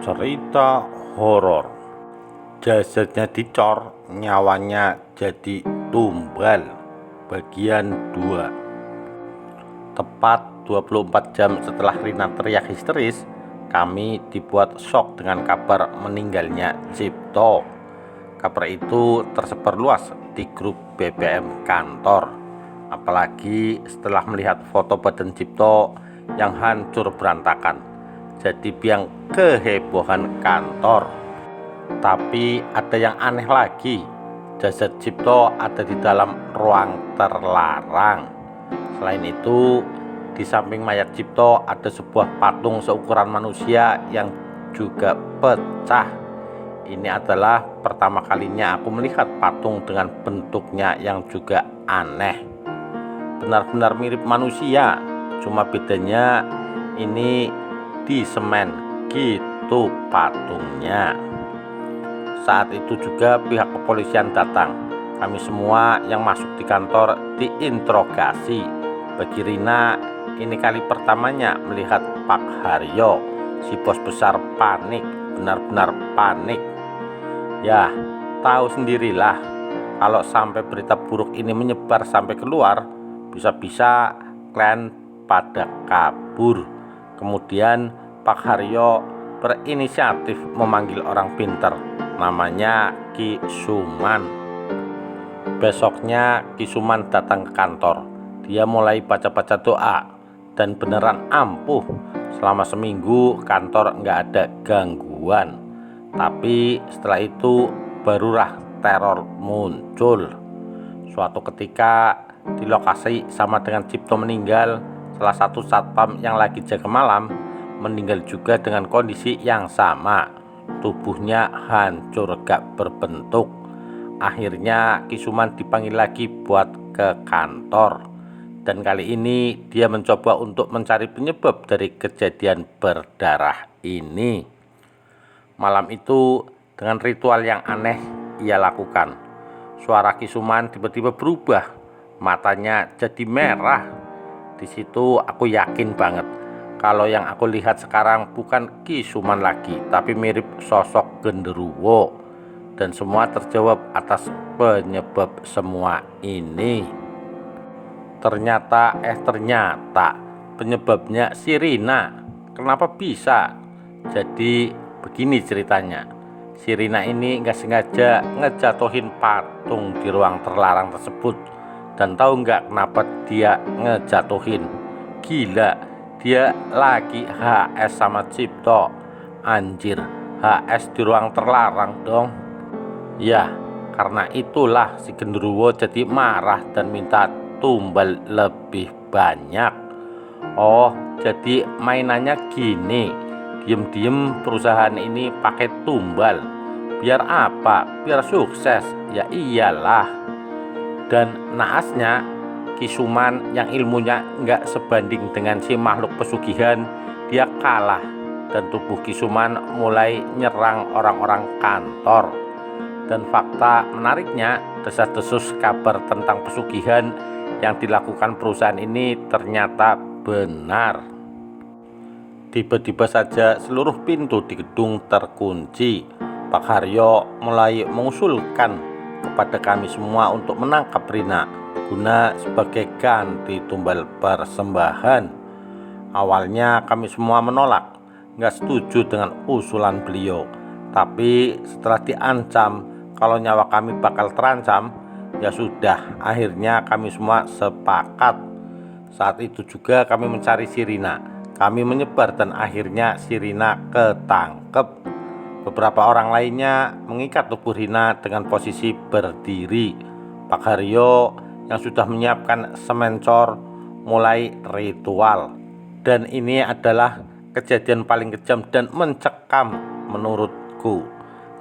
Cerita horor. Jasadnya dicor, nyawanya jadi tumbal. Bagian 2. Tepat 24 jam setelah Rina teriak histeris, kami dibuat shock dengan kabar meninggalnya Cipto. Kabar itu tersebar luas di grup BBM kantor. Apalagi setelah melihat foto badan Cipto yang hancur berantakan, jadi biang kehebohan kantor. Tapi ada yang aneh lagi, jasad Cipto ada di dalam ruang terlarang. Selain itu, di samping mayat Cipto ada sebuah patung seukuran manusia yang juga pecah. Ini adalah pertama kalinya aku melihat patung dengan bentuknya yang juga aneh. Benar-benar mirip manusia, cuma bedanya ini di semen gitu patungnya. Saat itu juga pihak kepolisian datang. Kami semua yang masuk di kantor diinterogasi. Bagi Rina, ini kali pertamanya melihat Pak Haryo. Si bos besar panik, benar-benar panik. Ya, tahu sendirilah, kalau sampai berita buruk ini menyebar sampai keluar, bisa-bisa klien pada kabur. Kemudian Pak Haryo berinisiatif memanggil orang pintar, namanya Ki Suman. Besoknya Ki Suman datang ke kantor. Dia mulai baca-baca doa dan beneran ampuh. Selama seminggu kantor nggak ada gangguan. Tapi setelah itu barulah teror muncul. Suatu ketika di lokasi sama dengan Cipto meninggal, salah satu satpam yang lagi jaga malam meninggal juga dengan kondisi yang sama. Tubuhnya hancur gak berbentuk. Akhirnya Ki Suman dipanggil lagi buat ke kantor. Dan kali ini dia mencoba untuk mencari penyebab dari kejadian berdarah ini. Malam itu dengan ritual yang aneh ia lakukan. Suara Ki Suman tiba-tiba berubah. Matanya jadi merah. Di situ aku yakin banget kalau yang aku lihat sekarang bukan Ki Suman lagi, tapi mirip sosok genderuwo. Dan semua terjawab atas penyebab semua ini. Ternyata penyebabnya si Rina. Kenapa bisa? Jadi begini ceritanya. Si Rina ini nggak sengaja ngejatuhin patung di ruang terlarang tersebut. Dan tahu nggak kenapa dia ngejatuhin? Gila, dia lagi HS sama Cipto. Anjir, HS di ruang terlarang dong. Ya, karena itulah si genderuwo jadi marah dan minta tumbal lebih banyak. Oh, jadi mainannya gini. Diem-diem perusahaan ini pakai tumbal. Biar apa? Biar sukses. Ya iyalah. Dan naasnya Ki Suman yang ilmunya nggak sebanding dengan si makhluk pesugihan, dia kalah. Dan tubuh Ki Suman mulai nyerang orang-orang kantor. Dan fakta menariknya, desas-desus kabar tentang pesugihan yang dilakukan perusahaan ini ternyata benar. Tiba-tiba saja seluruh pintu di gedung terkunci. Pak Haryo mulai mengusulkan kepada kami semua untuk menangkap Rina guna sebagai ganti tumbal persembahan. Awalnya kami semua menolak, nggak setuju dengan usulan beliau. Tapi setelah diancam kalau nyawa kami bakal terancam, ya sudah, akhirnya kami semua sepakat. Saat itu juga kami mencari si Rina. Kami menyebar dan akhirnya si Rina ketangkep. Beberapa orang lainnya mengikat tubuh Rina dengan posisi berdiri. Pak Haryo yang sudah menyiapkan semen cor mulai ritual. Dan ini adalah kejadian paling kejam dan mencekam menurutku.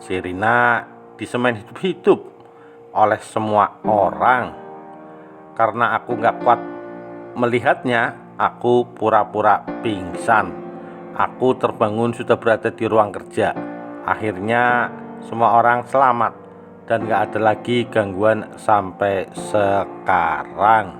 Si Rina disemen hidup-hidup oleh semua orang. Karena aku gak kuat melihatnya, aku pura-pura pingsan. Aku terbangun sudah berada di ruang kerja. Akhirnya semua orang selamat dan gak ada lagi gangguan sampai sekarang.